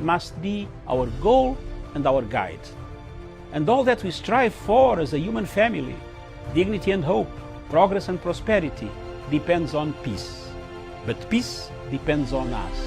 must be our goal and our guide. And all that we strive for as a human family, dignity and hope, progress and prosperity, depends on peace. But peace depends on us.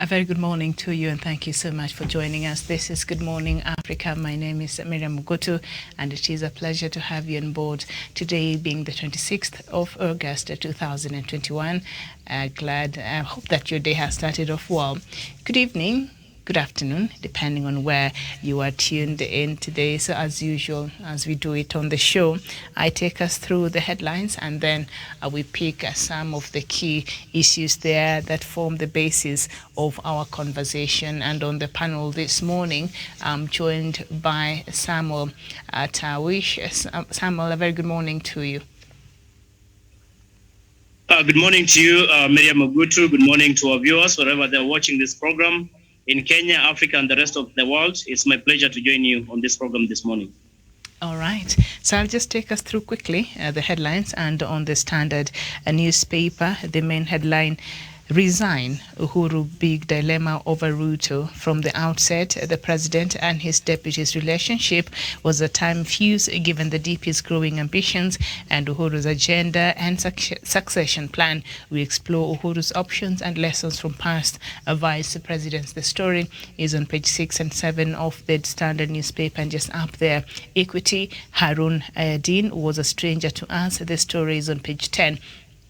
A very good morning to you, and thank you so much for joining us. This is Good Morning Africa. My name is Miriam Mugutu, and it is a pleasure to have you on board today, being the 26th of August 2021. I hope that your day has started off well. Good evening. Good afternoon, depending on where you are tuned in today. So as usual, as we do it on the show, I take us through the headlines, and then we pick some of the key issues there that form the basis of our conversation. And on the panel this morning, I'm joined by Samuel Tawish. Samuel, a very good morning to you. Good morning to you, Miriam Mugutu. Good morning to our viewers, wherever they're watching this program. In Kenya, Africa, and the rest of the world, it's my pleasure to join you on this program this morning. All right. So I'll just take us through quickly the headlines. And on the Standard newspaper, the main headline: Resign, Uhuru big dilemma over Ruto. From the outset, the president and his deputy's relationship was a time fuse given the DP's growing ambitions and Uhuru's agenda and succession plan. We explore Uhuru's options and lessons from past vice presidents. The story is on page 6 and 7 of the Standard newspaper, and just up there, Equity, Harun Ayadin was a stranger to us. The story is on page 10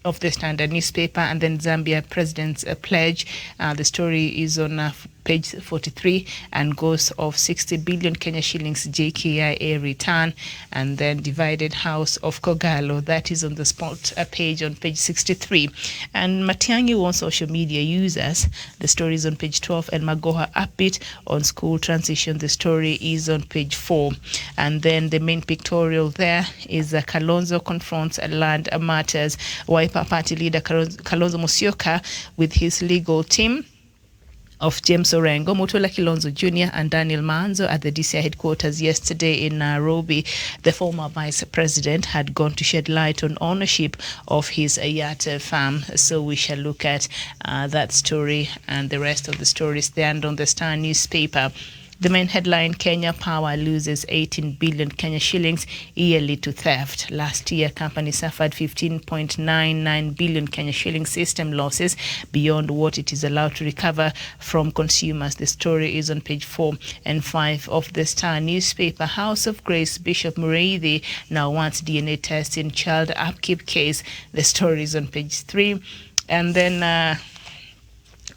of the Standard newspaper. And then Zambia president's pledge. The story is on page 43, and goes of 60 billion Kenya shillings JKIA return. And then divided house of Kogalo, that is on the spot page on page 63. And Matiang'i warns social media users. The story is on page 12. And Magoha upbeat on school transition. The story is on page 4. And then the main pictorial there is Kalonzo confronts land matters. Wiper Party leader Kalonzo Musyoka with his legal team of James Orengo, Mutula Kilonzo Jr. and Daniel Manzo at the DCI headquarters yesterday in Nairobi. The former vice president had gone to shed light on ownership of his Yatta farm. So we shall look at that story and the rest of the stories there. And on the Star newspaper, the main headline: Kenya Power loses 18 billion Kenya shillings yearly to theft. Last year, company suffered 15.99 billion Kenya shillings system losses beyond what it is allowed to recover from consumers. The story is on page 4 and 5 of the Star newspaper. House of Grace Bishop Mureithi now wants DNA test in child upkeep case. The story is on page 3. And then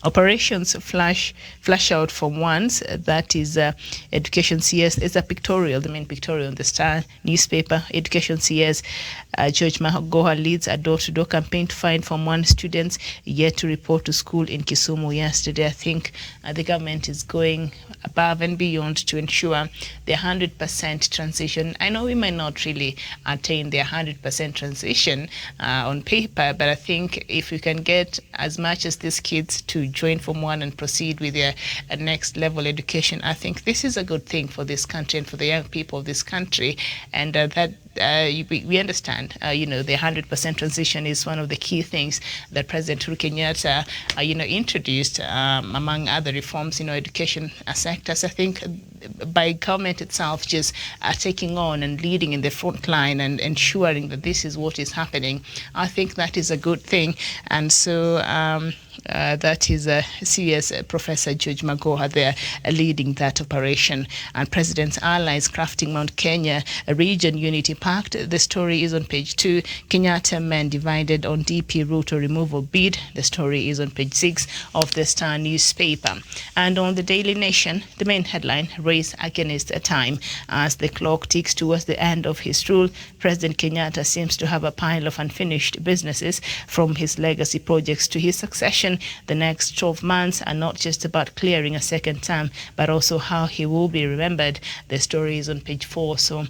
Operations flash out for once. That is Education CS. It's a pictorial, the main pictorial in the Star newspaper. Education CS, George Magoha leads a door-to-door campaign to find Form 1 students yet to report to school in Kisumu yesterday. I think the government is going above and beyond to ensure the 100% transition. I know we might not really attain the 100% transition on paper, but I think if we can get as much as these kids to join Form 1 and proceed with their next level education, I think this is a good thing for this country and for the young people of this country. And we understand, the 100% transition is one of the key things that President Uhuru Kenyatta, introduced among other reforms, education sectors. I think by government itself just taking on and leading in the front line and ensuring that this is what is happening, I think that is a good thing. And so that is CS Professor George Magoha there leading that operation. And President's allies crafting Mount Kenya region unity pact. The story is on page 2. Kenyatta men divided on DP Ruto removal bid. The story is on page 6 of the Star newspaper. And on the Daily Nation, the main headline: race against time. As the clock ticks towards the end of his rule, President Kenyatta seems to have a pile of unfinished businesses. From his legacy projects to his succession, the next 12 months are not just about clearing a second term, but also how he will be remembered. The story is on page 4. So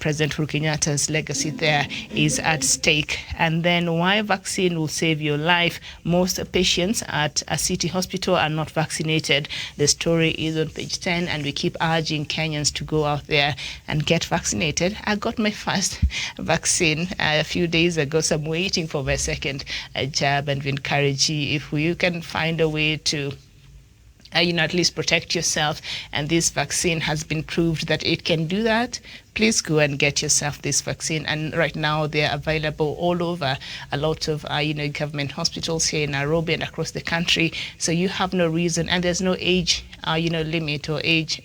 President Uhuru Kenyatta's legacy there is at stake. And then why vaccine will save your life. Most patients at a city hospital are not vaccinated. The story is on page 10, and we keep urging Kenyans to go out there and get vaccinated. I got my first vaccine a few days ago, so I'm waiting for my second jab, and we encourage you, if you can find a way to at least protect yourself, and this vaccine has been proved that it can do that, please go and get yourself this vaccine. And right now they're available all over a lot of government hospitals here in Nairobi and across the country. So you have no reason, and there's no age limit or age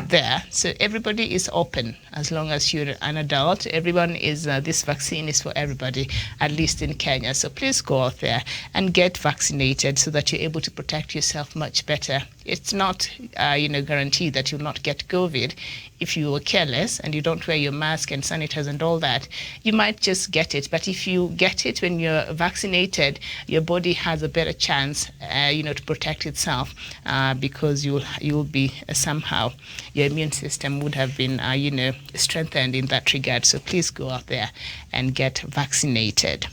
there. So everybody is open as long as you're an adult. Everyone is this vaccine is for everybody, at least in Kenya. So please go out there and get vaccinated so that you're able to protect yourself much better. It's not guaranteed that you'll not get COVID. If you are careless and you don't wear your mask and sanitizer and all that, you might just get it. But if you get it when you're vaccinated, your body has a better chance, to protect itself, because you'll be somehow, your immune system would have been, strengthened in that regard. So please go out there and get vaccinated.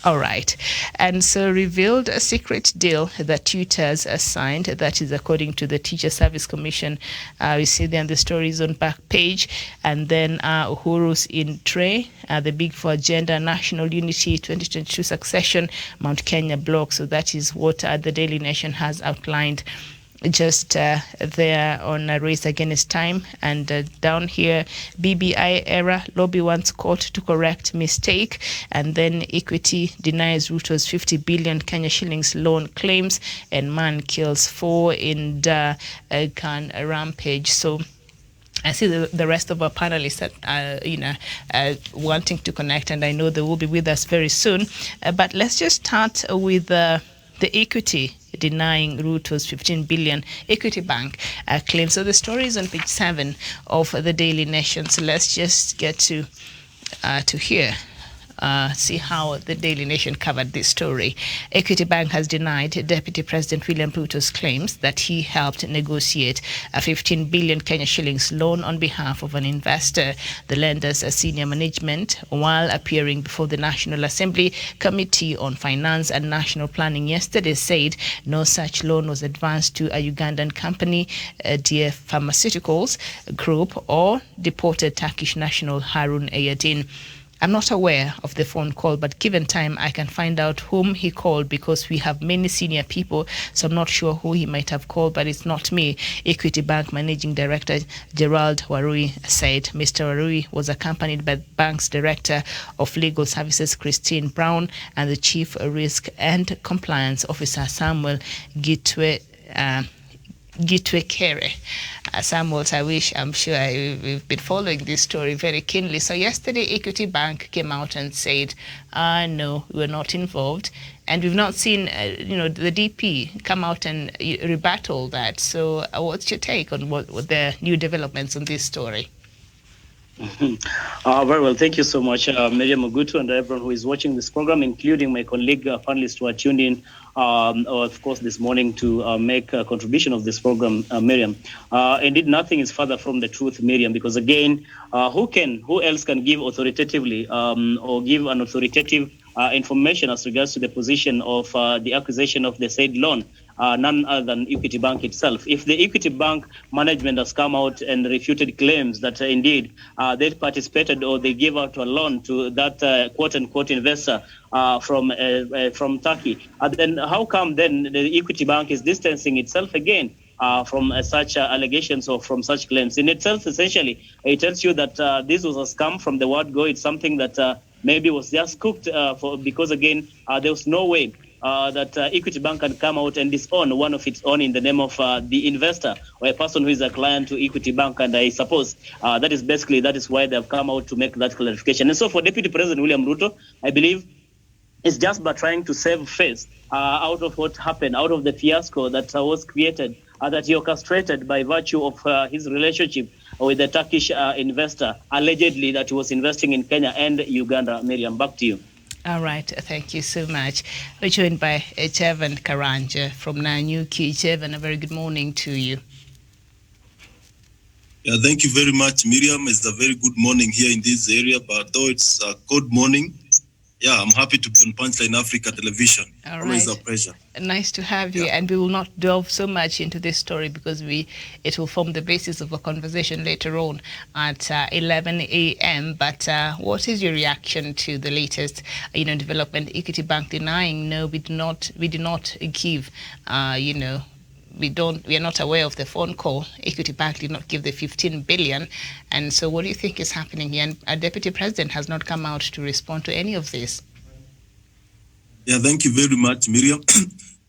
All right. And so revealed a secret deal that tutors signed. That is according to the Teacher Service Commission. We see then the stories on back page. And then Uhuru's in tray, the Big Four agenda, national unity, 2022 succession, Mount Kenya block. So that is what the Daily Nation has outlined just there on a race against time. And down here, BBI era, lobby wants court to correct mistake. And then Equity denies Ruto's 50 billion Kenya shillings loan claims, and man kills 4 in Khan rampage. So I see the rest of our panelists that wanting to connect, and I know they will be with us very soon. But let's just start with the Equity denying Ruto's 15 billion Equity Bank claim. So the story is on page 7 of the Daily Nation. So let's just get to hear. See how the Daily Nation covered this story. Equity Bank has denied Deputy President William Ruto's claims that he helped negotiate a 15 billion Kenya shillings loan on behalf of an investor. The lender's senior management, while appearing before the National Assembly Committee on Finance and National Planning yesterday, said no such loan was advanced to a Ugandan company, DF Pharmaceuticals Group, or deported Turkish national Harun Eyadin. I'm not aware of the phone call, but given time, I can find out whom he called, because we have many senior people, so I'm not sure who he might have called, but it's not me. Equity Bank Managing Director Gerald Warui said Mr. Warui was accompanied by the bank's Director of Legal Services, Christine Brown, and the Chief Risk and Compliance Officer, Samuel Gitwe Kere. Samuel, I'm sure we've been following this story very keenly. So yesterday, Equity Bank came out and said, no, we're not involved. And we've not seen, the DP come out and rebut all that. So what's your take on what the new developments on this story? Very well. Thank you so much, Miriam Mogutu, and everyone who is watching this program, including my colleague panelists who are tuned in, of course, this morning to make a contribution of this program, Miriam. Indeed, nothing is further from the truth, Miriam, because again, who else can give authoritatively or give an authoritative information as regards to the position of the acquisition of the said loan? None other than Equity Bank itself. If the Equity Bank management has come out and refuted claims that indeed they participated or they gave out a loan to that quote-unquote investor from Turkey, then how come then the Equity Bank is distancing itself again from such allegations or from such claims? In itself, essentially, it tells you that this was a scam from the word go. It's something that maybe was just cooked because, again, there was no way that Equity Bank can come out and disown one of its own in the name of the investor or a person who is a client to Equity Bank. And I suppose that is why they have come out to make that clarification. And so for Deputy President William Ruto, I believe it's just by trying to save face out of what happened, out of the fiasco that was created that he orchestrated by virtue of his relationship with the Turkish investor, allegedly that he was investing in Kenya and Uganda. Miriam, back to you. All right, thank you so much. We're joined by Chevan Karanja from Nanyuki. Chevan, a very good morning to you. Yeah, thank you very much, Miriam. It's a very good morning here in this area, but though it's a cold morning, yeah, I'm happy to be on Punchline Africa Television. All Always right. A pleasure. Nice to have you, Yeah. and we will not delve so much into this story because it will form the basis of a conversation later on at 11 a.m. But what is your reaction to the latest, development? Equity Bank denying, no, we did not give, we are not aware of the phone call. Equity Bank did not give the 15 billion. And so what do you think is happening here? And our Deputy President has not come out to respond to any of this. Yeah, thank you very much, Miriam.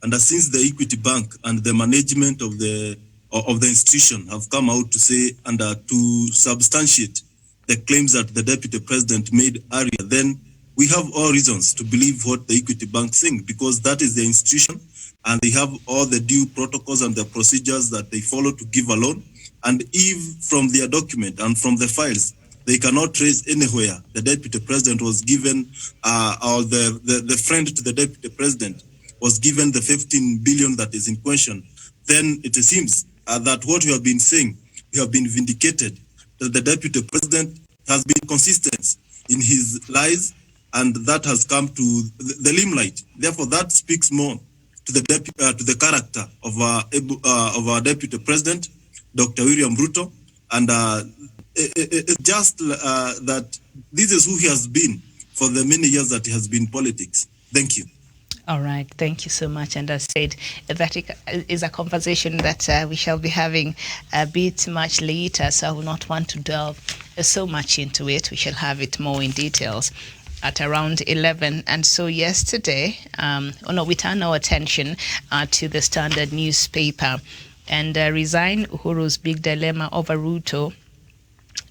And since the Equity Bank and the management of the institution have come out to say and to substantiate the claims that the Deputy President made earlier, then we have all reasons to believe what the Equity Bank think, because that is the institution and they have all the due protocols and the procedures that they follow to give a loan. And if from their document and from the files, they cannot trace anywhere the Deputy President was given, or the friend to the Deputy President was given the 15 billion that is in question, then it seems that what we have been saying, we have been vindicated, that the Deputy President has been consistent in his lies, and that has come to the limelight. Therefore, that speaks more to the character of our Deputy President, Dr. William Ruto, and it's just that this is who he has been for the many years that he has been in politics. Thank you. All right. Thank you so much. And as said, that is a conversation that we shall be having a bit much later, so I will not want to delve so much into it. We shall have it more in details at around 11. And so yesterday, we turn our attention to the Standard newspaper and resign Uhuru's big dilemma over Ruto.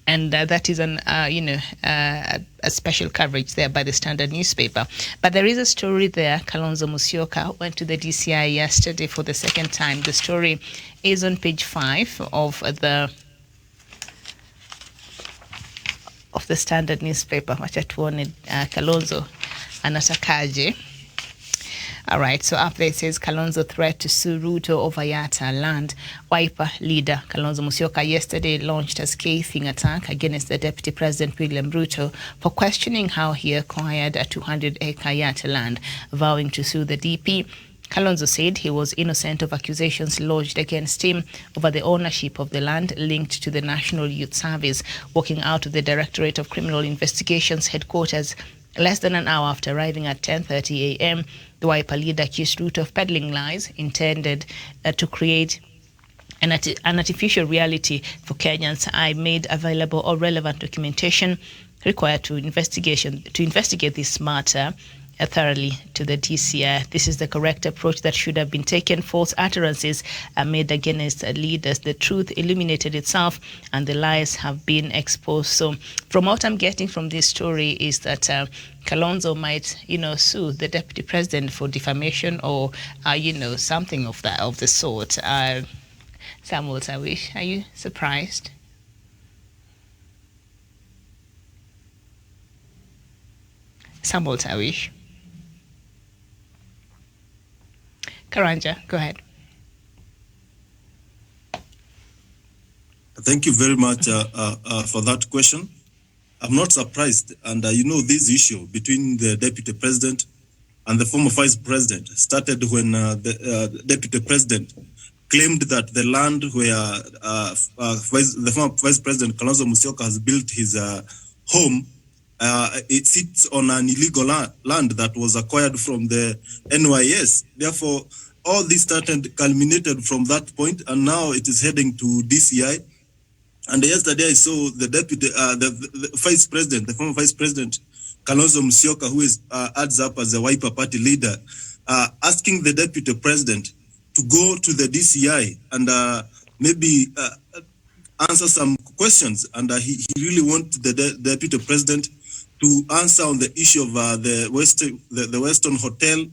And that is a special coverage there by the Standard newspaper. But there is a story there. Kalonzo Musyoka went to the DCI yesterday for the second time. The story is on page 5 of the Standard newspaper. Wacha tuone Kalonzo anatakaje. All right, so up there it says Kalonzo threat to sue Ruto over Yatta land. Wiper leader Kalonzo Musyoka yesterday launched a scathing attack against the Deputy President William Ruto for questioning how he acquired a 200-acre Yatta land, vowing to sue the DP. Kalonzo said he was innocent of accusations lodged against him over the ownership of the land linked to the National Youth Service. Walking out of the Directorate of Criminal Investigations headquarters less than an hour after arriving at 10:30 a.m., the Wiper leader accused Ruto of peddling lies intended to create an artificial reality for Kenyans. I made available all relevant documentation required to investigate this matter thoroughly to the DCI. This is the correct approach that should have been taken. False utterances are made against leaders. The truth illuminated itself and the lies have been exposed. So from what I'm getting from this story is that Kalonzo might, sue the Deputy President for defamation or, something of the sort. Samuel Tawish, are you surprised? Samuel Tawish. Karanja, go ahead. Thank you very much for that question. I'm not surprised. And this issue between the Deputy President and the former Vice President started when the Deputy President claimed that the land where the former Vice President Kalonzo Musyoka has built his home, it sits on an illegal land that was acquired from the NYS. Therefore, all this culminated from that point, and now it is heading to DCI. And yesterday I saw the deputy, the Vice President, the former Vice President Kalonzo Musyoka, who adds up as a Wiper Party leader, asking the Deputy President to go to the DCI and maybe answer some questions. And he really wants the Deputy President to answer on the issue of the Western Hotel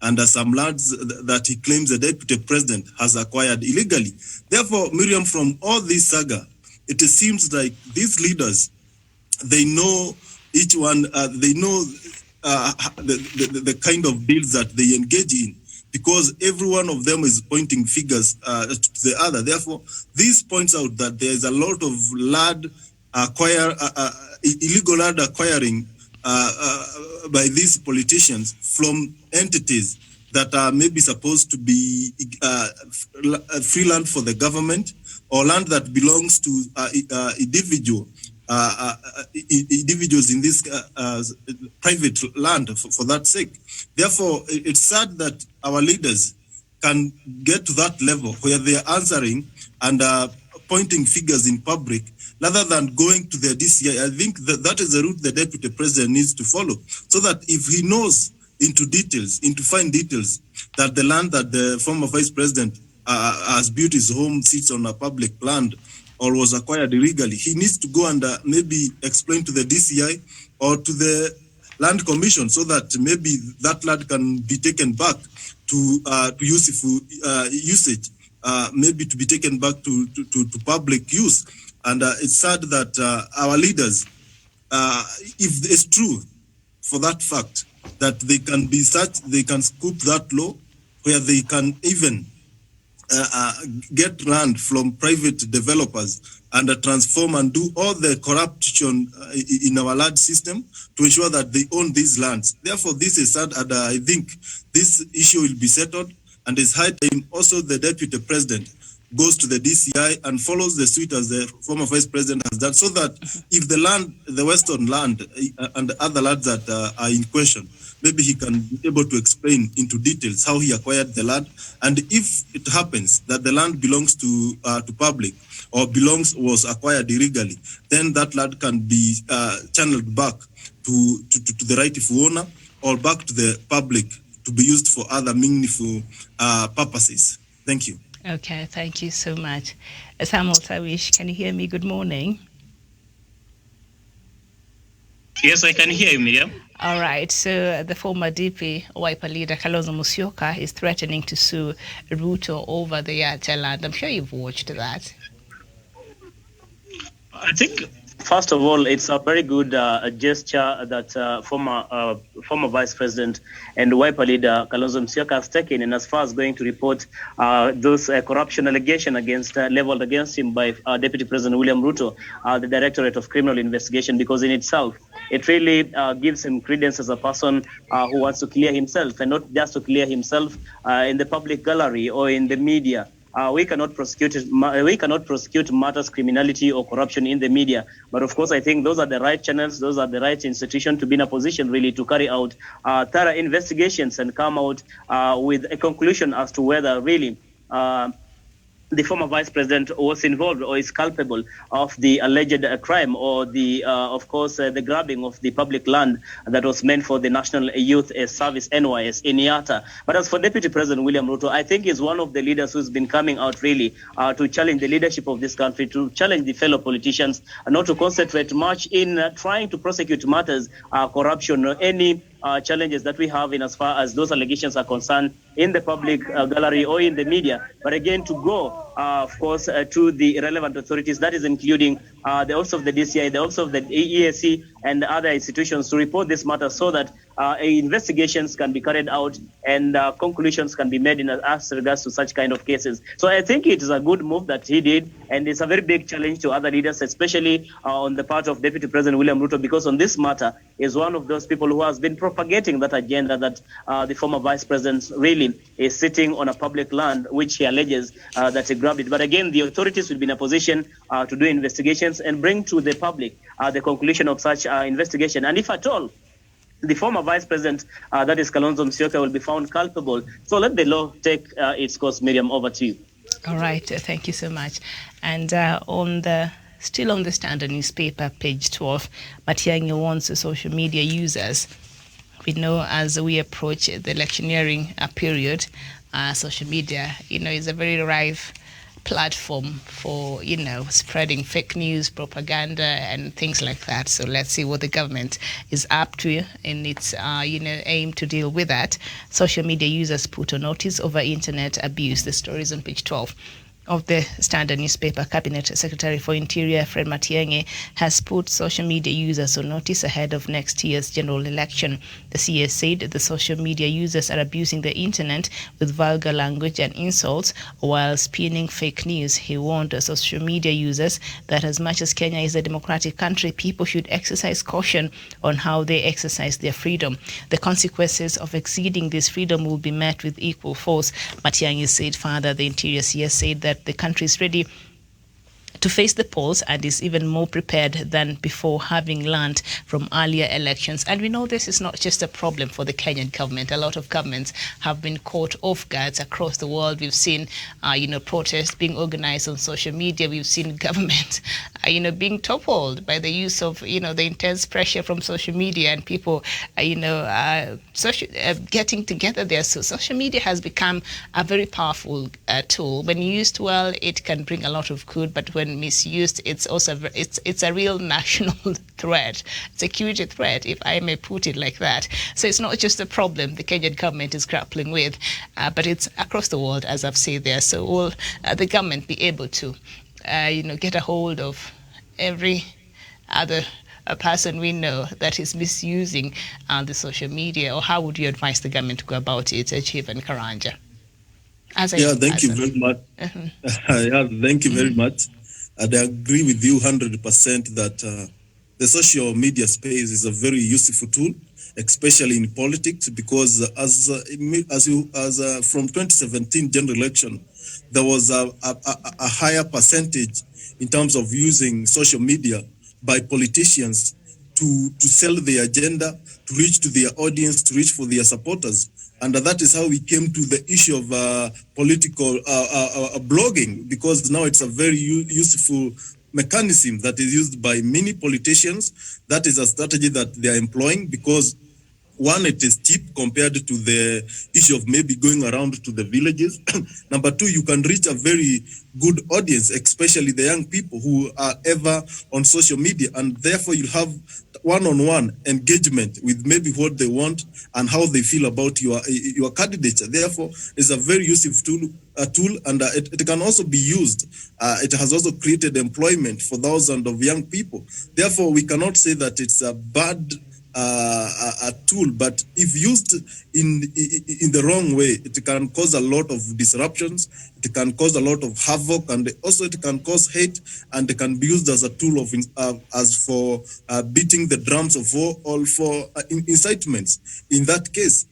and some lands that he claims the deputy president has acquired illegally. Therefore, Miriam, from all this saga, it seems like these leaders, they know each one, they know the kind of deals that they engage in, because every one of them is pointing fingers to the other. Therefore, this points out that there is a lot of illegal land acquiring by these politicians from entities that are maybe supposed to be free land for the government, or land that belongs to individuals in this private land for that sake. Therefore, it's sad that our leaders can get to that level where they are answering and pointing figures in public rather than going to the DCI. I think that is the route the deputy president needs to follow, so that if he knows into fine details, that the land that the former vice president has built his home sits on a public land or was acquired illegally, he needs to go and maybe explain to the DCI or to the land commission, so that maybe that land can be taken back to useful usage, maybe to be taken back to public use. And it's sad that our leaders, if it's true for that fact, that they can scoop that law where they can even get land from private developers and transform and do all the corruption in our land system to ensure that they own these lands. Therefore, this is sad, and I think this issue will be settled, and it's high time also the deputy president goes to the DCI and follows the suit as the former vice president has done, so that if the Western land and the other lands that are in question, maybe he can be able to explain into details how he acquired the land. And if it happens that the land belongs to public or was acquired illegally, then that land can be channeled back to the rightful owner or back to the public to be used for other meaningful purposes. Thank you. Okay, thank you so much. Samuel Tawish, can you hear me? Good morning. Yes, I can hear you, Miriam. All right, so the former DP Wiper leader Kalonzo Musyoka is threatening to sue Ruto over the Yacha land. I'm sure you've watched that. I think, first of all, it's a very good gesture that former Vice President and Wiper leader Kalonzo Musyoka has taken, and as far as going to report those corruption allegations leveled against him by Deputy President William Ruto, the Directorate of Criminal Investigation, because in itself, it really gives him credence as a person who wants to clear himself, and not just to clear himself in the public gallery or in the media. We cannot prosecute matters, criminality or corruption in the media. But of course, I think those are the right channels, those are the right institutions to be in a position really to carry out thorough investigations and come out with a conclusion as to whether really the former vice president was involved or is culpable of the alleged crime or the, of course, the grabbing of the public land that was meant for the National Youth Service, NYS, in Yatta. But as for Deputy President William Ruto, I think he's one of the leaders who's been coming out really to challenge the leadership of this country, to challenge the fellow politicians, and not to concentrate much in trying to prosecute matters, corruption, or any challenges that we have in as far as those allegations are concerned in the public gallery or in the media, but again to go, of course, to the relevant authorities, that is including the Office of the DCI, the Office of the EAC, and other institutions to report this matter so that investigations can be carried out and conclusions can be made in as regards to such kind of cases. So I think it is a good move that he did, and it's a very big challenge to other leaders, especially on the part of Deputy President William Ruto, because on this matter is one of those people who has been propagating that agenda that the former vice president really is sitting on a public land, which he alleges that he grabbed it. But again, the authorities will be in a position to do investigations and bring to the public the conclusion of such investigation. And if at all, the former vice president, that is Kalonzo Musyoka, will be found culpable. So let the law take its course. Miriam, over to you. All right, thank you so much. And still on the Standard newspaper, page 12, Matiang'i warns social media users. We know as we approach the electioneering period, social media, is a very rife platform for, spreading fake news, propaganda, and things like that. So let's see what the government is up to in its, aim to deal with that. Social media users put on notice over internet abuse. The story is on page 12 of the Standard newspaper. Cabinet Secretary for Interior Fred Matiang'i has put social media users on notice ahead of next year's general election. The CS said the social media users are abusing the internet with vulgar language and insults while spinning fake news. He warned social media users that as much as Kenya is a democratic country, people should exercise caution on how they exercise their freedom. The consequences of exceeding this freedom will be met with equal force. Matiang'i said further. The Interior CS said that the country is ready to face the polls and is even more prepared than before, having learned from earlier elections. And we know this is not just a problem for the Kenyan government. A lot of governments have been caught off guard across the world. We've seen, protests being organized on social media. We've seen government, being toppled by the use of, the intense pressure from social media and people, getting together there. So social media has become a very powerful tool. When used well, it can bring a lot of good, but when misused, it's also it's a real national threat, security threat, if I may put it like that. So it's not just a problem the Kenyan government is grappling with, but it's across the world, as I've said there. So will the government be able to, get a hold of every other person we know that is misusing the social media, or how would you advise the government to go about it, Chief and Karanja? Thank you very much. Thank you very much. I agree with you 100% that the social media space is a very useful tool, especially in politics, because as from 2017 general election, there was a higher percentage in terms of using social media by politicians to sell their agenda, to reach to their audience, to reach for their supporters. And that is how we came to the issue of political blogging, because now it's a very useful mechanism that is used by many politicians. That is a strategy that they are employing because, one, it is cheap compared to the issue of maybe going around to the villages. Number two, you can reach a very good audience, especially the young people who are ever on social media, and therefore you have one-on-one engagement with maybe what they want and how they feel about your candidature. Therefore, it's a very useful tool, and it can also be used. It has also created employment for thousands of young people. Therefore, we cannot say that it's a bad a tool, but if used in the wrong way, it can cause a lot of disruptions, it can cause a lot of havoc, and also it can cause hate, and it can be used as a tool of as for beating the drums of war, or for incitements in that case.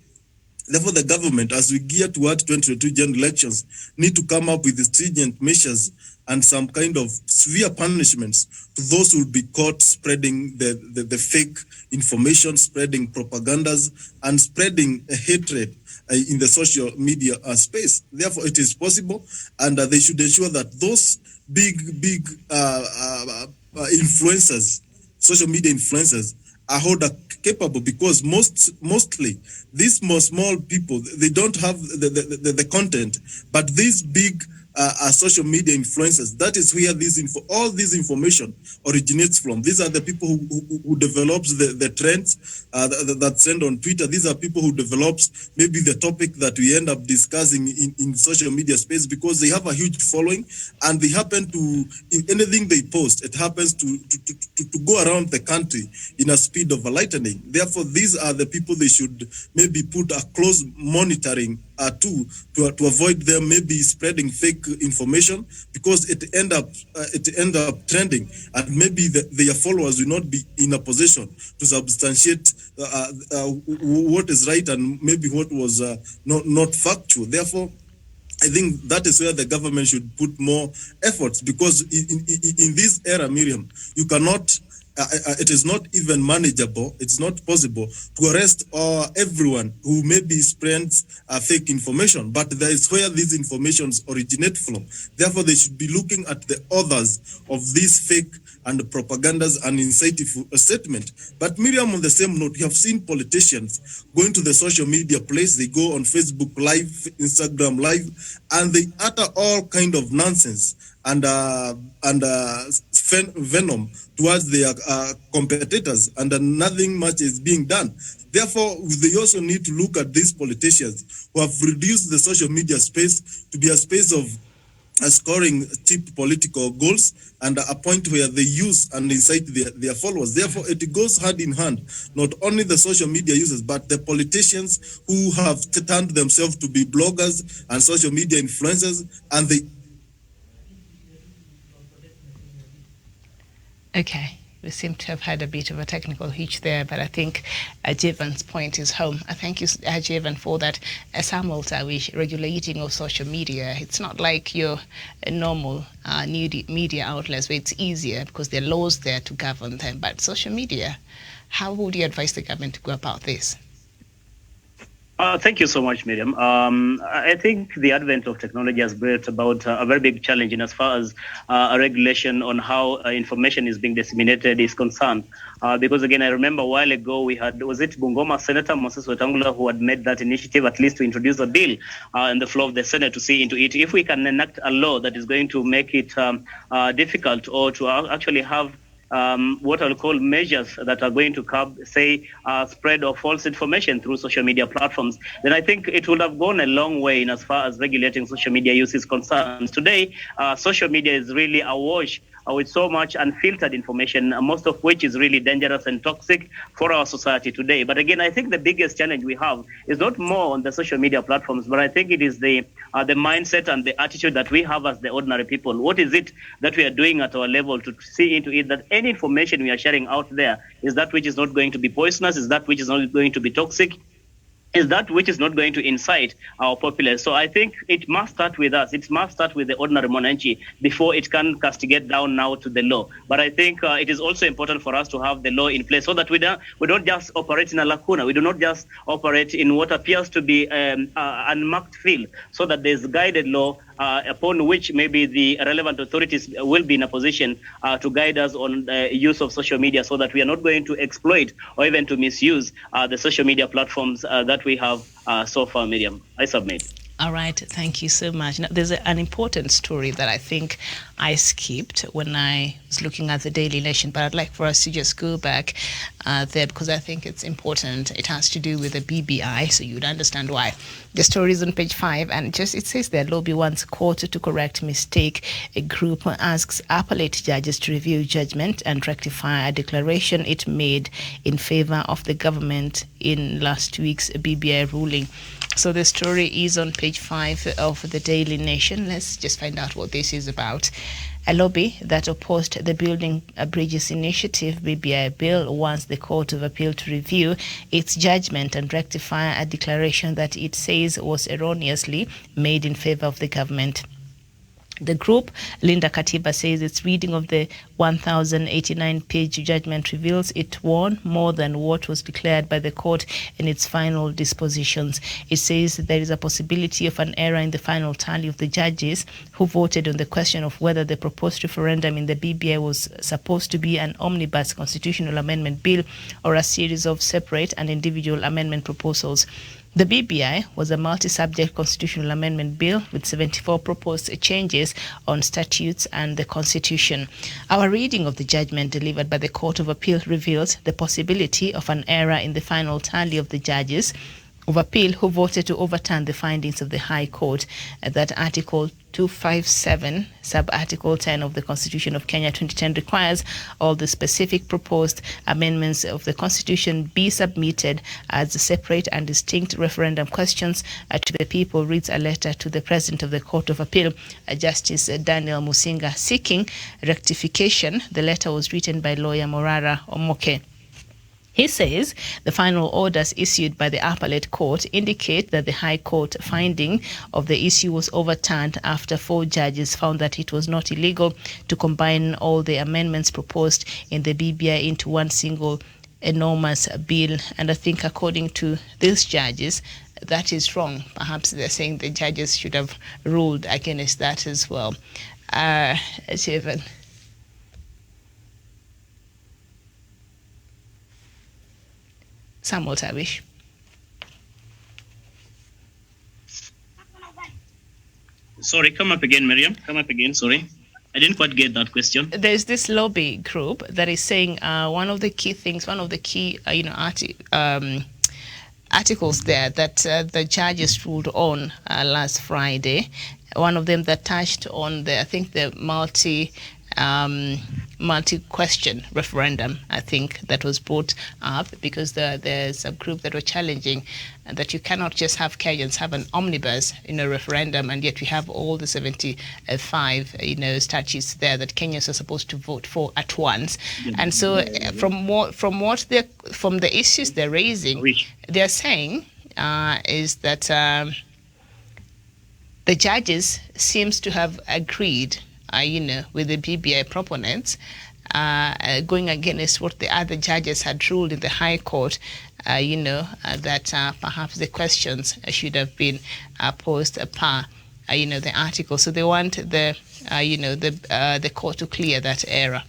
Therefore, the government, as we gear toward 2022 general elections, need to come up with stringent measures and some kind of severe punishments to those who will be caught spreading the fake information, spreading propagandas, and spreading hatred in the social media space. Therefore, it is possible, and they should ensure that those big influencers, social media influencers, are held capable, because mostly these small people, they don't have the content, but these big social media influencers, that is where all this information originates from. These are the people who develops the trends that trend on Twitter. These are people who develops maybe the topic that we end up discussing in social media space, because they have a huge following, and they happen to, in anything they post, it happens to go around the country in a speed of a lightning. Therefore, these are the people they should maybe put a close monitoring to avoid them maybe spreading fake information, because it end up trending, and maybe their followers will not be in a position to substantiate what is right and maybe what was not factual. Therefore, I think that is where the government should put more efforts, because in this era, Miriam, you cannot. It is not even manageable. It's not possible to arrest everyone who maybe spreads fake information, but there is where these informations originate from. Therefore, they should be looking at the authors of these fake and propagandas and insightful statement. But Miriam, on the same note, we have seen politicians going to the social media place. They go on Facebook Live, Instagram Live, and they utter all kind of nonsense and venom towards their competitors, and nothing much is being done. Therefore, they also need to look at these politicians who have reduced the social media space to be a space of scoring cheap political goals and a point where they use and incite their followers. Therefore, it goes hand in hand, not only the social media users, but the politicians who have turned themselves to be bloggers and social media influencers, and they... Okay. We seem to have had a bit of a technical hitch there, but I think Jevan's point is home. I thank you, Jevan, for that. Samuel Tawish, regulating of social media, it's not like your normal media outlets where it's easier because there are laws there to govern them. But social media, how would you advise the government to go about this? Thank you so much, Miriam. I think the advent of technology has brought about a very big challenge in as far as a regulation on how information is being disseminated is concerned. Because again, I remember a while ago we had, was it Bungoma Senator Moses Wetangula who had made that initiative at least to introduce a bill in the floor of the Senate to see into it. If we can enact a law that is going to make it difficult or to actually have what I'll call measures that are going to curb, say, spread of false information through social media platforms, then I think it would have gone a long way in as far as regulating social media use is concerned. Today, social media is really awash with so much unfiltered information, most of which is really dangerous and toxic for our society today. But again, I think the biggest challenge we have is not more on the social media platforms, but I think it is the mindset and the attitude that we have as the ordinary people. What is it that we are doing at our level to see into it that any information we are sharing out there is that which is not going to be poisonous, is that which is not going to be toxic, is that which is not going to incite our populace. So I think it must start with us. It must start with the ordinary Mwananchi before it can castigate down now to the law. But I think it is also important for us to have the law in place so that we don't just operate in a lacuna. We do not just operate in what appears to be unmarked field, so that there's guided law upon which maybe the relevant authorities will be in a position to guide us on the use of social media, so that we are not going to exploit or even to misuse the social media platforms that we have so far, Miriam. I submit. All right, thank you so much. Now, there's an important story that I think I skipped when I was looking at the Daily Nation, but I'd like for us to just go back there because I think it's important. It has to do with the BBI, so you'd understand why. The story is on page 5, and it says there, Lobby wants court to correct mistake. A group asks appellate judges to review judgment and rectify a declaration it made in favor of the government in last week's BBI ruling. So the story is on page 5 of the Daily Nation. Let's just find out what this is about. A lobby that opposed the Building Bridges Initiative BBI bill wants the Court of Appeal to review its judgment and rectify a declaration that it says was erroneously made in favor of the government. The group, Linda Katiba, says its reading of the 1,089-page judgment reveals it won more than what was declared by the court in its final dispositions. It says there is a possibility of an error in the final tally of the judges who voted on the question of whether the proposed referendum in the BBI was supposed to be an omnibus constitutional amendment bill or a series of separate and individual amendment proposals. The BBI was a multi-subject constitutional amendment bill with 74 proposed changes on statutes and the constitution. Our reading of the judgment delivered by the Court of Appeal reveals the possibility of an error in the final tally of the judges of appeal who voted to overturn the findings of the High Court that Article 257, Sub-Article 10 of the Constitution of Kenya 2010 requires all the specific proposed amendments of the Constitution be submitted as separate and distinct referendum questions to the people, reads a letter to the President of the Court of Appeal, Justice Daniel Musinga, seeking rectification. The letter was written by lawyer Morara Omoke. He says the final orders issued by the appellate court indicate that the High Court finding of the issue was overturned after 4 judges found that it was not illegal to combine all the amendments proposed in the BBI into one single enormous bill. And I think according to these judges, that is wrong. Perhaps they're saying the judges should have ruled against that as well. Jevan. Samuel Tabish. Sorry, come up again, Miriam. Come up again, sorry. I didn't quite get that question. There's this lobby group that is saying one of the key articles there that the judges ruled on last Friday. One of them that touched on the multi-question referendum, I think, that was brought up because there's a group that were challenging that you cannot just have Kenyans have an omnibus, referendum, and yet we have all the 75, statutes there that Kenyans are supposed to vote for at once. And so, from the issues they're raising, they're saying is that the judges seems to have agreed with the BBI proponents, going against what the other judges had ruled in the High Court, that perhaps the questions should have been posed per, the article. So they want the court to clear that error.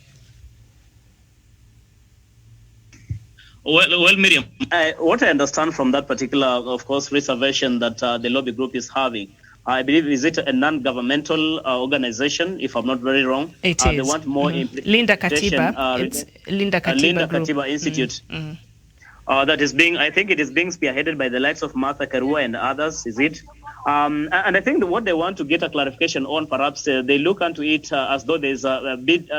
Well, Miriam, what I understand from that particular, of course, reservation that the lobby group is having, I believe, is it a non-governmental organization, if I'm not very wrong? It is. They want more Linda Katiba. It's Linda Katiba Institute. That is being, I think it is being spearheaded by the likes of Martha Karua and others, is it? And I think what they want to get a clarification on, perhaps they look into it as though there's a bit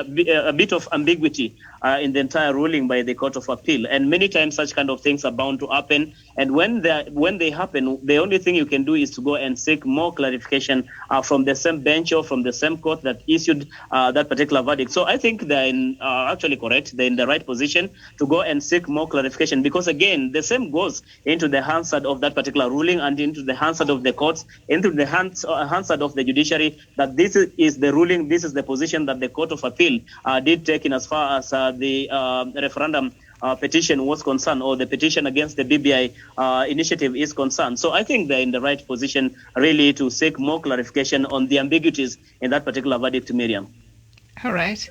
of ambiguity in the entire ruling by the Court of Appeal. And many times such kind of things are bound to happen. And when they happen, the only thing you can do is to go and seek more clarification from the same bench or from the same court that issued that particular verdict. So I think they're actually correct. They're in the right position to go and seek more clarification because, again, the same goes into the Hansard of that particular ruling and into the Hansard of the courts, into the Hansard of the judiciary, that this is the ruling, this is the position that the Court of Appeal did take in as far as the referendum petition was concerned, or the petition against the BBI initiative is concerned. So I think they're in the right position really to seek more clarification on the ambiguities in that particular verdict, Miriam. All right.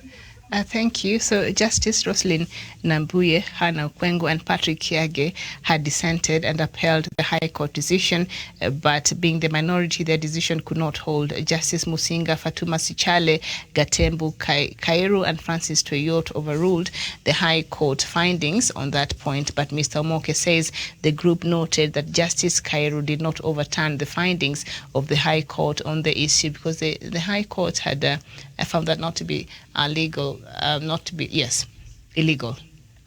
Thank you. So Justice Roslyn Nambuye, Hannah Kwengo, and Patrick Kiage had dissented and upheld the High Court decision, but being the minority, their decision could not hold. Justice Musinga, Fatuma Sichale, Gatembu Kairu, and Francis Toyot overruled the High Court findings on that point, but Mr. Omoke says the group noted that Justice Kairu did not overturn the findings of the High Court on the issue because the High Court had found that not to be illegal. Illegal.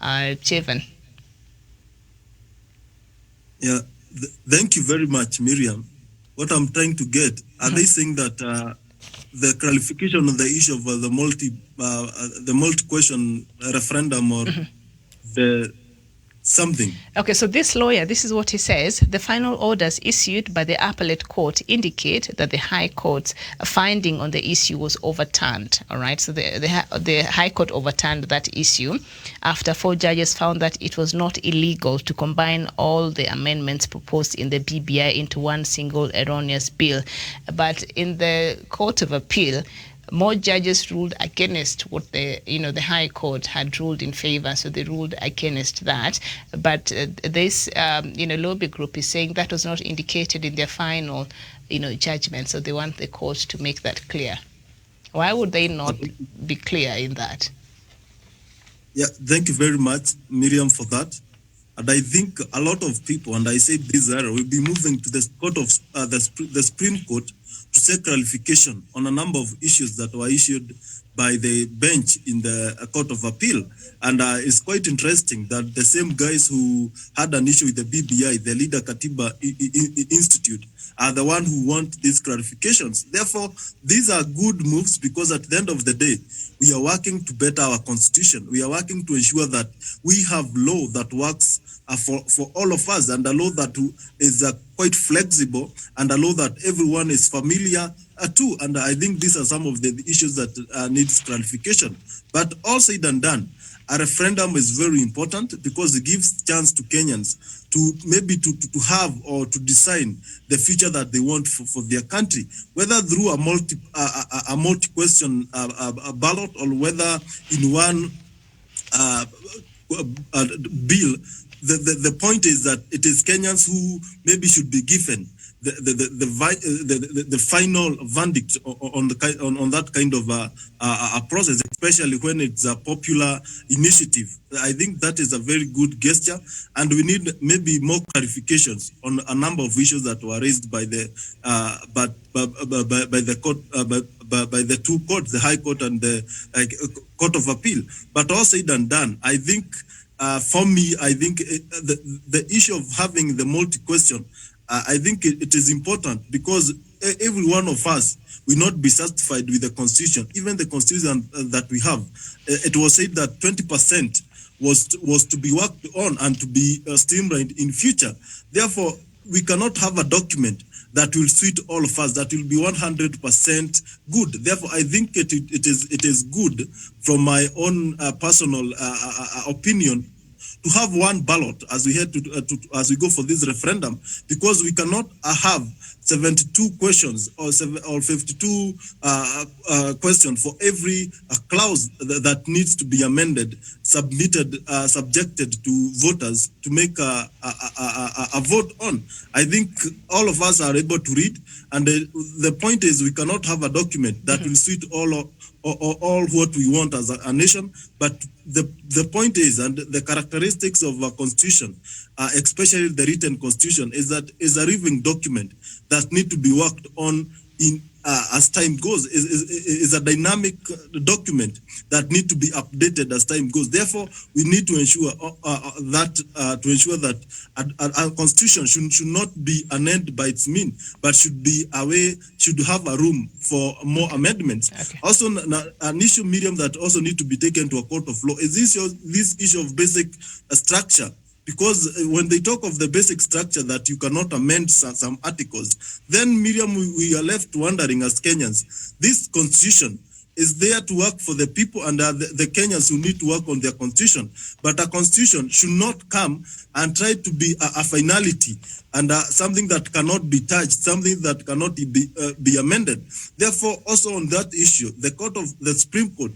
Chevan. Yeah, thank you very much, Miriam. What I'm trying to get, are they saying that the clarification on the issue of the multi-question referendum or the something? Okay, so this lawyer, this is what he says. The final orders issued by the appellate court indicate that the High Court's finding on the issue was overturned. All right, so the High Court overturned that issue after 4 judges found that it was not illegal to combine all the amendments proposed in the BBI into one single erroneous bill. But in the Court of Appeal, more judges ruled against what the High Court had ruled in favor, so they ruled against that. But this lobby group is saying that was not indicated in their final judgment, so they want the court to make that clear. Why would they not be clear in that? Yeah, thank you very much, Miriam, for that. And I think a lot of people, and I said this earlier, will be moving to the court of the Supreme Court to seek clarification on a number of issues that were issued by the bench in the Court of Appeal. And it's quite interesting that the same guys who had an issue with the BBI, the Linda Katiba Institute, are the one who want these clarifications. Therefore, these are good moves because at the end of the day, we are working to better our constitution. We are working to ensure that we have law that works for all of us, and a law that is quite flexible, and a law that everyone is familiar to. And I think these are some of the issues that needs clarification. But all said and done, a referendum is very important because it gives chance to Kenyans to maybe to have or to design the future that they want for their country, whether through a multi-question ballot or whether in one bill the point is that it is Kenyans who maybe should be given the final verdict on that kind of a process, especially when it's a popular initiative. I think that is a very good gesture, and we need maybe more clarifications on a number of issues that were raised by the by the court, by the two courts, the High Court and the Court of Appeal. But all said and done, I think for me, I think the issue of having the multi-question, I think it is important, because every one of us will not be satisfied with the constitution. Even the constitution that we have, it was said that 20% was to be worked on and to be streamlined in future. Therefore, we cannot have a document that will suit all of us, that will be 100% good. Therefore, I think it is good, from my own personal opinion, to have one ballot as we head as we go for this referendum, because we cannot have 72 questions or 52 questions for every clause that needs to be amended, submitted, subjected to voters to make a vote on. I think all of us are able to read, and the point is we cannot have a document that will suit all what we want as a nation. But the point is, and the characteristics of a constitution, especially the written constitution, is that is a living document that need to be worked on in as time goes. Is a dynamic document that need to be updated as time goes. Therefore, we need to ensure that our constitution should not be an end by its mean, but should have a room for more amendments. Okay. Also, an issue, Miriam, that also need to be taken to a court of law is this issue of basic structure. Because when they talk of the basic structure that you cannot amend some articles, then, Miriam, we are left wondering as Kenyans, this constitution is there to work for the people and the Kenyans who need to work on their constitution. But a constitution should not come and try to be a finality and something that cannot be touched, something that cannot be amended. Therefore, also on that issue, the Supreme Court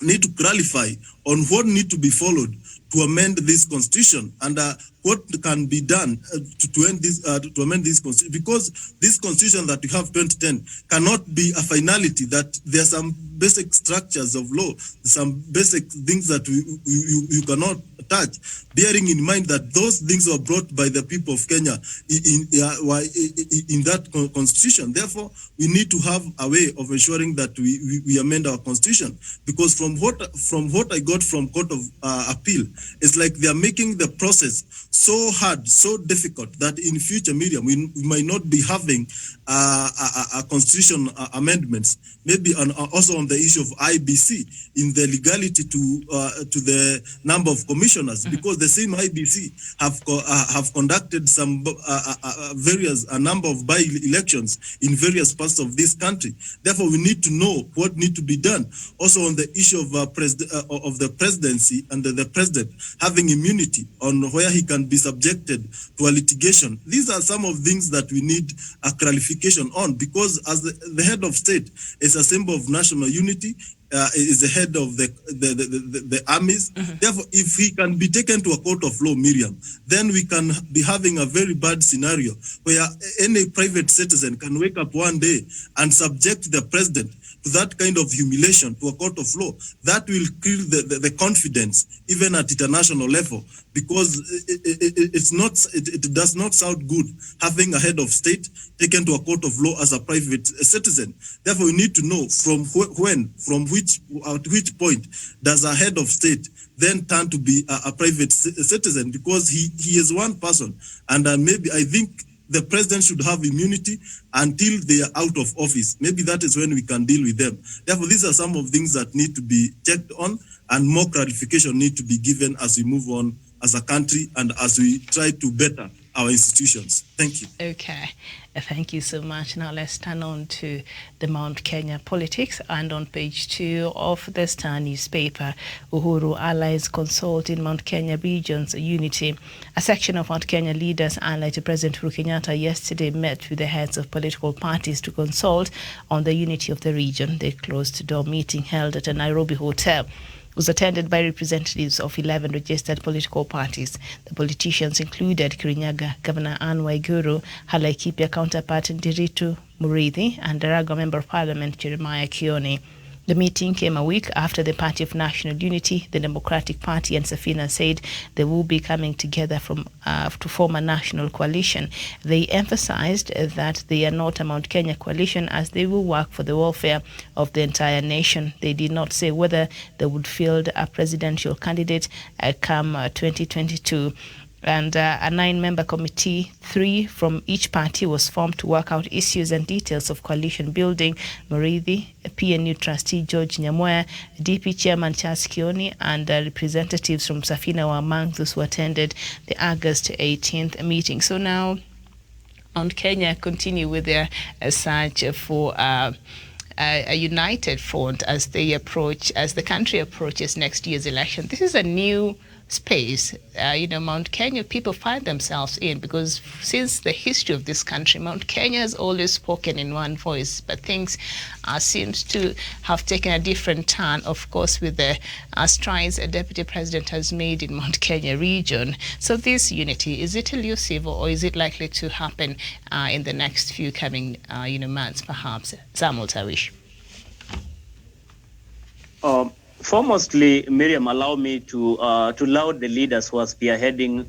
need to clarify on what need to be followed to amend this constitution, and what can be done to amend this constitution, because this constitution that we have 2010 cannot be a finality. That there are some basic structures of law, some basic things that you cannot touch, bearing in mind that those things were brought by the people of Kenya in that constitution. Therefore, we need to have a way of ensuring that we amend our constitution, because from what I got from Court of Appeal, it's like they are making the process so hard, so difficult, that in future, Miriam, we might not be having a constitution amendments. Maybe also on the issue of IBC, in the legality to the number of commissioners, because the same IBC have conducted some a number of by-elections in various parts of this country. Therefore, we need to know what need to be done. Also on the issue of the presidency and the president having immunity on where he can be subjected to a litigation. These are some of things that we need a clarification on, because as the head of state is a symbol of national unity, is the head of the armies. Therefore, if he can be taken to a court of law, Miriam, then we can be having a very bad scenario where any private citizen can wake up one day and subject the president to that kind of humiliation to a court of law. That will kill the confidence even at international level, because it does not sound good having a head of state taken to a court of law as a private citizen. Therefore, we need to know at which point does a head of state then turn to be a private citizen, because he is one person, and maybe I think the president should have immunity until they are out of office. Maybe that is when we can deal with them. Therefore, these are some of things that need to be checked on, and more clarification need to be given as we move on as a country and as we try to better our institutions. Thank you. Okay. Thank you so much. Now let's turn on to the Mount Kenya politics. And on page 2 of the Star newspaper, Uhuru allies consult in Mount Kenya region's unity. A section of Mount Kenya leaders allied to President Uhuru Kenyatta yesterday met with the heads of political parties to consult on the unity of the region. The closed-door meeting held at a Nairobi hotel was attended by representatives of 11 registered political parties. The politicians included Kirinyaga Governor Anne Waiguru, her Laikipia counterpart Ndiritu Muriithi, and Daragwa Member of Parliament Jeremiah Kioni. The meeting came a week after the Party of National Unity, the Democratic Party, and Safina said they will be coming together to form a national coalition. They emphasized that they are not a Mount Kenya coalition, as they will work for the welfare of the entire nation. They did not say whether they would field a presidential candidate come 2022. And a 9-member committee, 3 from each party, was formed to work out issues and details of coalition building. Muriithi, PNU trustee George Nyamoya, DP chairman Charles Kioni, and representatives from Safina were among those who attended the August 18th meeting. So now Mount Kenya continue with their search for a united front as the country approaches next year's election. This is a new space, Mount Kenya people find themselves in, because since the history of this country, Mount Kenya has always spoken in one voice, but things seems to have taken a different turn, of course, with the strides a deputy president has made in Mount Kenya region. So this unity, is it elusive, or is it likely to happen in the next few coming months, perhaps? Samuel Tawish. Foremostly, Miriam, allow me to laud the leaders who are spearheading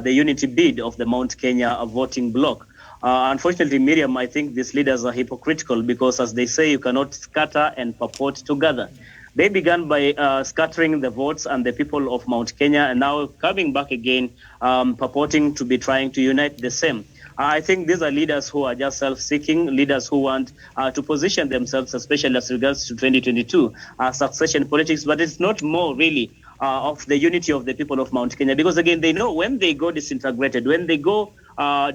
the unity bid of the Mount Kenya voting bloc. Unfortunately, Miriam, I think these leaders are hypocritical, because, as they say, you cannot scatter and purport together. They began by scattering the votes and the people of Mount Kenya, and now coming back again, purporting to be trying to unite the same. I think these are leaders who are just self-seeking, leaders who want to position themselves, especially as regards to 2022 succession politics. But it's not more really of the unity of the people of Mount Kenya, because again, they know when they go disintegrated, when they go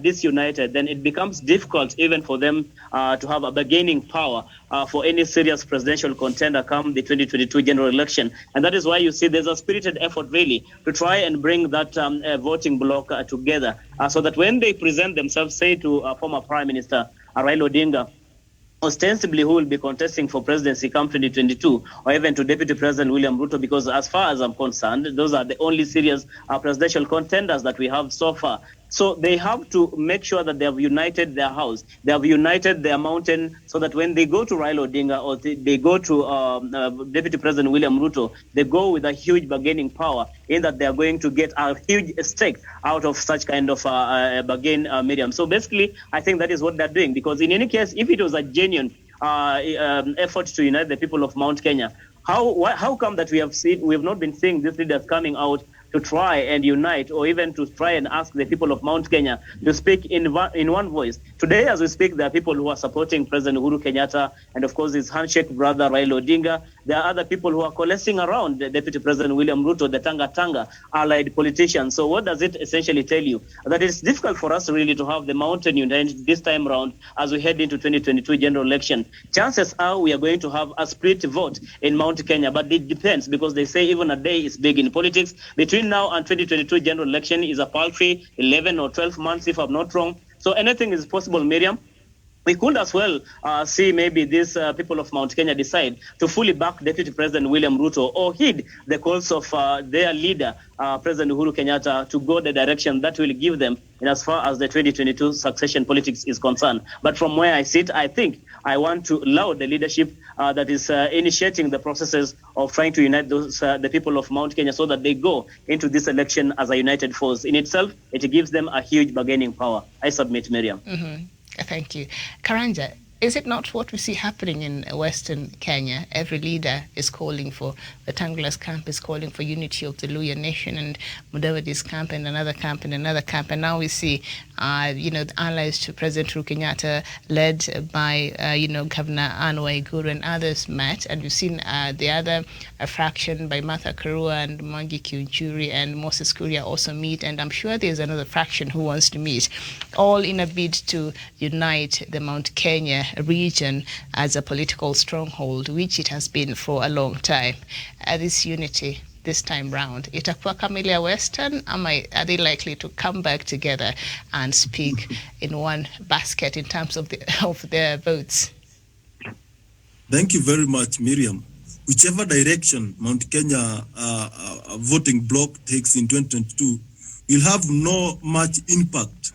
disunited, then it becomes difficult even for them to have a bargaining power for any serious presidential contender come the 2022 general election. And that is why you see there's a spirited effort really to try and bring that voting bloc together so that when they present themselves, say, to former Prime Minister Raila Odinga, ostensibly who will be contesting for presidency come 2022, or even to Deputy President William Ruto, because as far as I'm concerned, those are the only serious presidential contenders that we have so far. So they have to make sure that they have united their house, they have united their mountain, so that when they go to Raila Odinga or they go to Deputy President William Ruto, they go with a huge bargaining power, in that they are going to get a huge stake out of such kind of bargain, Miriam. So basically, I think that is what they're doing, because in any case, if it was a genuine effort to unite the people of Mount Kenya, how come that we have not been seeing these leaders coming out to try and unite, or even to try and ask the people of Mount Kenya to speak in one voice? Today, as we speak, there are people who are supporting President Uhuru Kenyatta and, of course, his handshake brother Raila Odinga. There are other people who are coalescing around the Deputy President William Ruto, the Tanga allied politicians. So what does it essentially tell you? That it's difficult for us really to have the mountain united this time around as we head into 2022 general election. Chances are we are going to have a split vote in Mount Kenya, but it depends, because they say even a day is big in politics. Between now and 2022 general election is a paltry 11 or 12 months, if I'm not wrong. So anything is possible, Miriam. We could as well see maybe these people of Mount Kenya decide to fully back Deputy President William Ruto, or heed the calls of their leader, President Uhuru Kenyatta, to go the direction that will give them in as far as the 2022 succession politics is concerned. But from where I sit, I think I want to laud the leadership that is initiating the processes of trying to unite the people of Mount Kenya, so that they go into this election as a united force. In itself, it gives them a huge bargaining power. I submit, Miriam. Mm-hmm. Thank you. Karanja, is it not what we see happening in Western Kenya? Every leader is calling for, the Tangulas camp is calling for unity of the Luhya nation, and Mudavadi's camp and another camp and another camp. And now we see, the allies to President Uhuru Kenyatta, led by, Governor Anne Waiguru and others met. And we've seen the other fraction by Martha Karua and Mwangi Kiunjuri and Moses Kuria also meet. And I'm sure there's another fraction who wants to meet, all in a bid to unite the Mount Kenya region as a political stronghold, which it has been for a long time. This unity this time round, itakuwa Camellia Western, are they likely to come back together and speak in one basket in terms of their votes? Thank you very much, Miriam. whichever direction Mount Kenya voting bloc takes in 2022 will have no much impact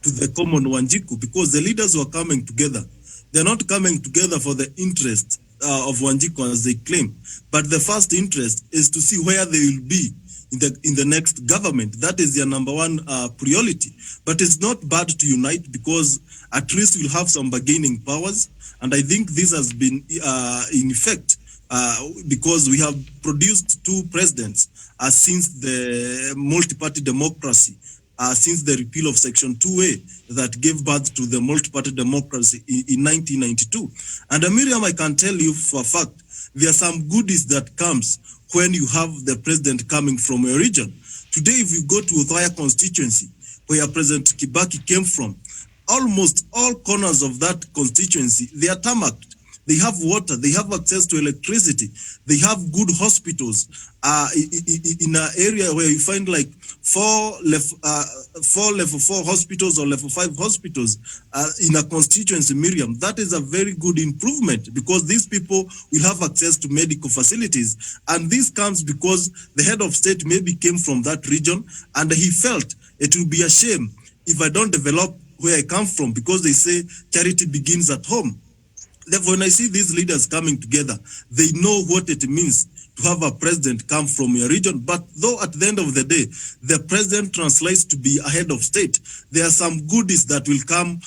to the common Wanjiku, because the leaders who are coming together, they're not coming together for the interest of Wanjiku as they claim, but the first interest is to see where they will be in the next government. That is their number one priority. But it's not bad to unite, because at least we'll have some bargaining powers. And I think this has been in effect because we have produced two presidents since the multi-party democracy, since the repeal of Section 2A that gave birth to the multi-party democracy in 1992. And Miriam, I can tell you for a fact, there are some goodies that comes when you have the president coming from a region. Today, if you go to Othaya constituency, where President Kibaki came from, almost all corners of that constituency, they are tarmacked. They have water, they have access to electricity, they have good hospitals. In an area where you find like four level 4 hospitals or level 5 hospitals in a constituency, Miriam, that is a very good improvement, because these people will have access to medical facilities. And this comes because the head of state maybe came from that region, and he felt it will be a shame if I don't develop where I come from, because they say charity begins at home. Therefore, when I see these leaders coming together, they know what it means to have a president come from your region. But though at the end of the day, the president translates to be a head of state, there are some goodies that will come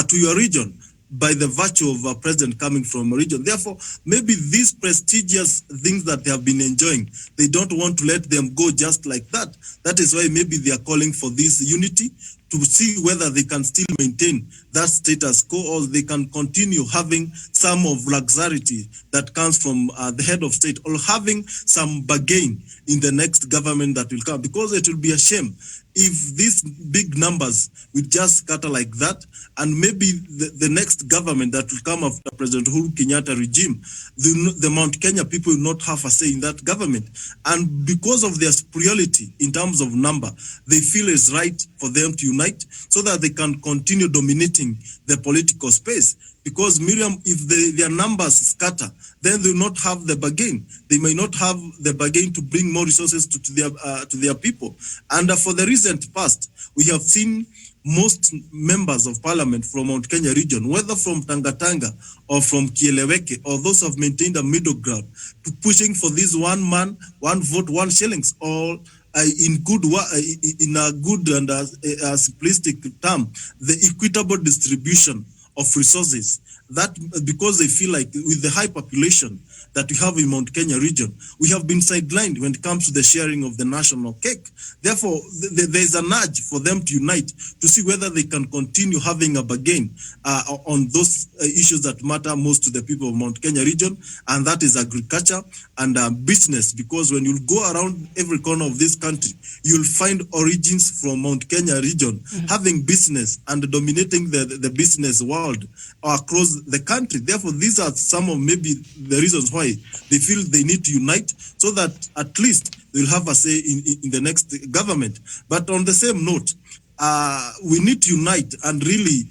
to your region by the virtue of a president coming from a region. Therefore, maybe these prestigious things that they have been enjoying, they don't want to let them go just like that. That is why maybe they are calling for this unity, to see whether they can still maintain that status quo, or they can continue having some of luxury that comes from the head of state, or having some bargain in the next government that will come, because it will be a shame if these big numbers will just scatter like that, and maybe the next government that will come after President Uhuru Kenyatta regime, the Mount Kenya people will not have a say in that government. And because of their superiority in terms of number, they feel it's right for them to unite so that they can continue dominating the political space. Because Miriam, if their numbers scatter, then they will not have the bargain. They may not have the bargain to bring more resources to their people. And for the recent past, we have seen most members of parliament from Mount Kenya region, whether from Tangatanga or from Kieleweke, or those who have maintained a middle ground, to pushing for this one man, one vote, one shillings, or in a good and simplistic term, the equitable distribution of resources. That because they feel like with the high population that we have in Mount Kenya region, we have been sidelined when it comes to the sharing of the national cake. Therefore, there is a nudge for them to unite to see whether they can continue having a bargain on those issues that matter most to the people of Mount Kenya region, and that is agriculture and business. Because when you go around every corner of this country, you'll find origins from Mount Kenya region having business and dominating the business world across the country. Therefore, these are some of maybe the reasons why they feel they need to unite, so that at least they'll have a say in the next government. But on the same note, we need to unite and really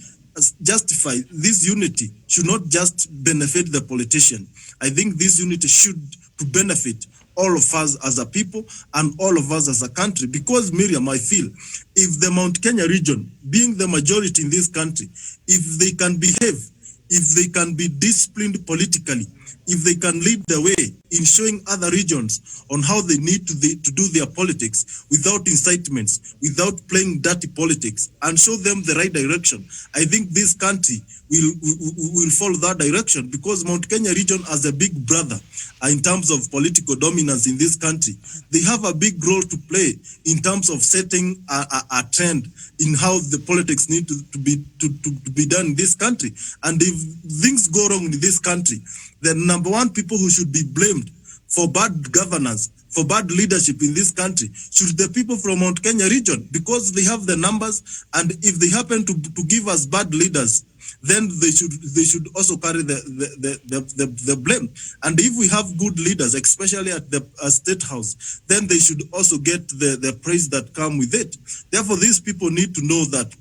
justify this unity. Should not just benefit the politician. I think this unity should to benefit all of us as a people and all of us as a country. Because, Miriam, I feel if the Mount Kenya region, being the majority in this country, if they can behave, if they can be disciplined politically, if they can lead the way in showing other regions on how they need to do their politics without incitements, without playing dirty politics, and show them the right direction, I think this country will follow that direction. Because Mount Kenya region, as a big brother in terms of political dominance in this country, they have a big role to play in terms of setting a trend in how the politics need to be done in this country. And if things go wrong in this country, the number one people who should be blamed for bad governance, for bad leadership in this country, should the people from Mount Kenya region, because they have the numbers, and if they happen to give us bad leaders, then they should also carry the blame. And if we have good leaders, especially at the State House, then they should also get the praise that come with it. Therefore, these people need to know that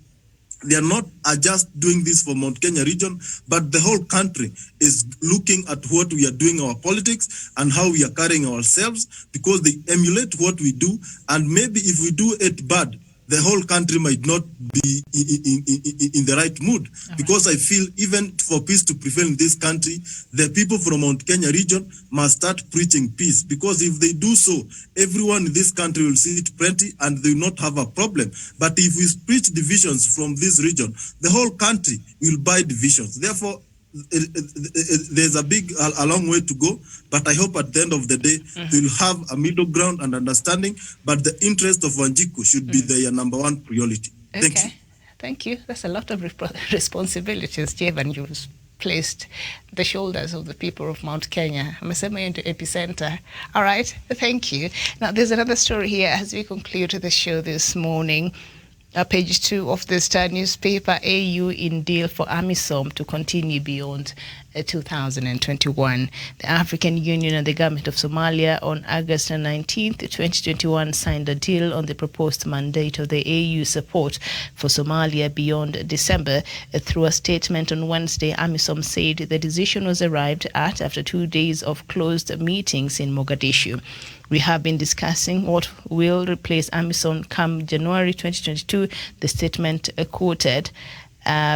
They are not just doing this for Mount Kenya region, but the whole country is looking at what we are doing, our politics, and how we are carrying ourselves, because they emulate what we do. And maybe if we do it bad, the whole country might not be in the right mood. Because I feel even for peace to prevail in this country, the people from Mount Kenya region must start preaching peace. Because if they do so, everyone in this country will see it plenty and they will not have a problem. But if we preach divisions from this region, the whole country will buy divisions. Therefore, there's a long way to go, but I hope at the end of the day we'll have a middle ground and understanding, but the interest of Wanjiku should be their number one priority. Thank you. Thank you. That's a lot of responsibilities, Jevan, you've placed the shoulders of the people of Mount Kenya. I'm into epicenter. All right, thank you. Now, there's another story here as we conclude the show this morning. Page 2 of the Star newspaper, AU in deal for AMISOM to continue beyond 2021. The African Union and the government of Somalia on August 19th, 2021 signed a deal on the proposed mandate of the AU support for Somalia beyond December. Through a statement on Wednesday, AMISOM said the decision was arrived at after 2 days of closed meetings in Mogadishu. We have been discussing what will replace AMISOM come January 2022, the statement quoted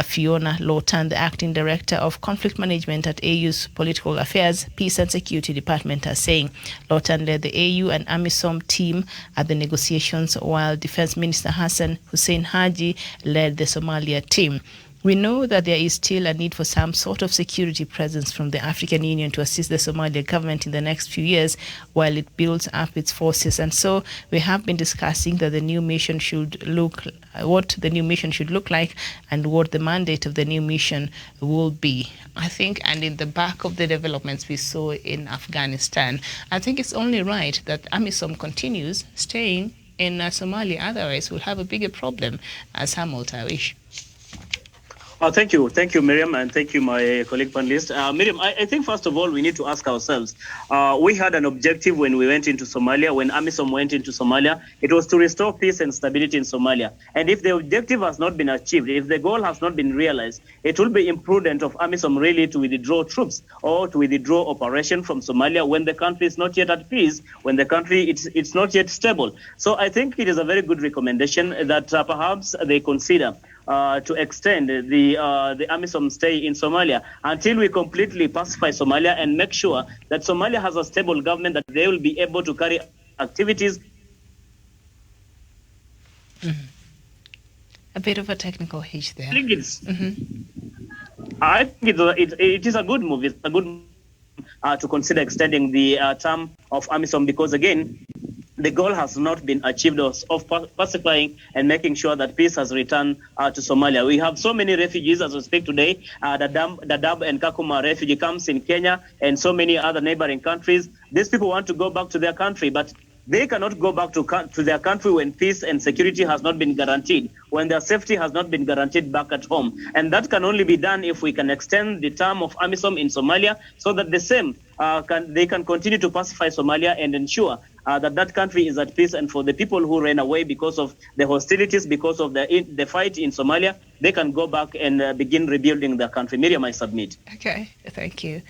Fiona Lawton, the acting director of conflict management at AU's Political Affairs, Peace and Security Department, as saying. Lawton led the AU and AMISOM team at the negotiations, while Defense Minister Hassan Hussein Haji led the Somalia team. We know that there is still a need for some sort of security presence from the African Union to assist the Somalia government in the next few years while it builds up its forces. And so we have been discussing that the new mission should look, what the new mission should look like and what the mandate of the new mission will be. I think, and in the back of the developments we saw in Afghanistan, I think it's only right that AMISOM continues staying in Somalia. Otherwise, we'll have a bigger problem, as Hamal Tawish. Thank you, Miriam, and thank you, my colleague panelist. Miriam, I think first of all we need to ask ourselves. We had an objective when we went into Somalia, when AMISOM went into Somalia. It was to restore peace and stability in Somalia. And if the objective has not been achieved, if the goal has not been realized, it will be imprudent of AMISOM really to withdraw troops or to withdraw operation from Somalia when the country is not yet at peace, when the country it's not yet stable. So I think it is a very good recommendation that perhaps they consider to extend the AMISOM stay in Somalia until we completely pacify Somalia and make sure that Somalia has a stable government, that they will be able to carry activities. A bit of a technical hitch there. I think it is a good move. It's a good to consider extending the term of AMISOM, because again, the goal has not been achieved of pacifying and making sure that peace has returned to Somalia. We have so many refugees as we speak today. Dadaab and Kakuma refugee camps in Kenya and so many other neighboring countries. These people want to go back to their country, but they cannot go back to their country when peace and security has not been guaranteed, when their safety has not been guaranteed back at home. And that can only be done if we can extend the term of AMISOM in Somalia so that the same they can continue to pacify Somalia and ensure that country is at peace. And for the people who ran away because of the hostilities, because of the fight in Somalia, they can go back and begin rebuilding their country. Miriam, I submit. Okay, thank you.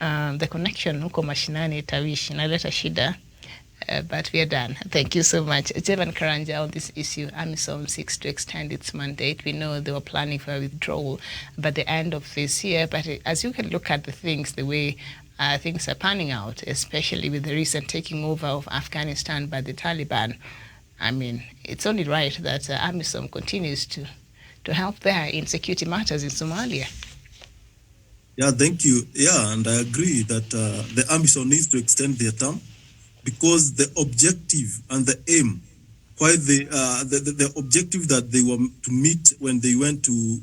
The connection huko mashinani Tawish inaleta shida. But we are done. Thank you so much. Jevan Karanja, on this issue, AMISOM seeks to extend its mandate. We know they were planning for a withdrawal by the end of this year. But as you can look at the things, the way things are panning out, especially with the recent taking over of Afghanistan by the Taliban, I mean, it's only right that AMISOM continues to help there in security matters in Somalia. Yeah, thank you. Yeah, and I agree that the AMISOM needs to extend their term, because the objective and the aim, why the objective that they were to meet when they went to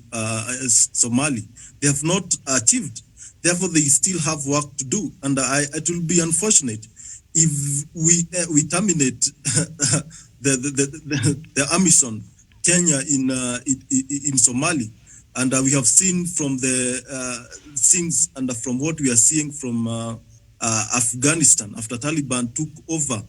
Somali, they have not achieved. Therefore, they still have work to do, and it will be unfortunate if we terminate the AMISOM Kenya in Somali, and we have seen from the things and from what we are seeing from Afghanistan after Taliban took over.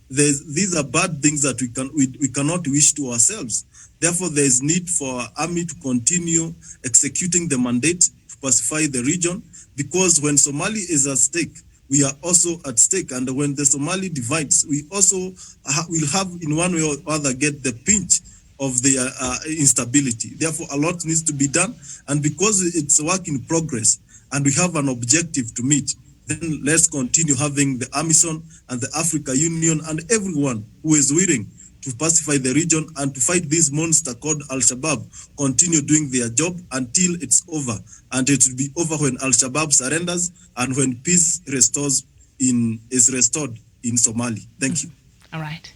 These are bad things that we cannot wish to ourselves. Therefore, there is need for our army to continue executing the mandate to pacify the region, because when Somali is at stake, we are also at stake. And when the Somali divides, we also will have, in one way or other, get the pinch of the instability. Therefore, a lot needs to be done. And because it's a work in progress and we have an objective to meet, then let's continue having the AMISOM and the Africa Union and everyone who is willing to pacify the region and to fight this monster called Al-Shabaab continue doing their job until it's over. And it will be over when Al-Shabaab surrenders and when peace is restored in Somali. Thank you. All right.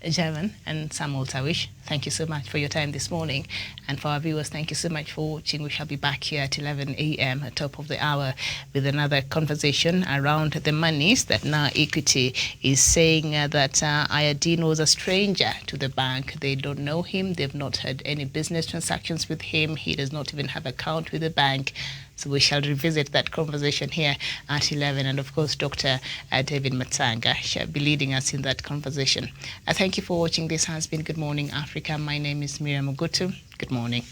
Javan and Samuel Tawish, thank you so much for your time this morning. And for our viewers, thank you so much for watching. We shall be back here at 11 a.m. at top of the hour with another conversation around the monies that now Equity is saying that Ayadin was a stranger to the bank. They don't know him. They've not had any business transactions with him. He does not even have an account with the bank. So we shall revisit that conversation here at 11. And of course, Dr. David Matsanga shall be leading us in that conversation. Thank you for watching. This has been Good Morning Africa. My name is Miriam Ogutu. Good morning.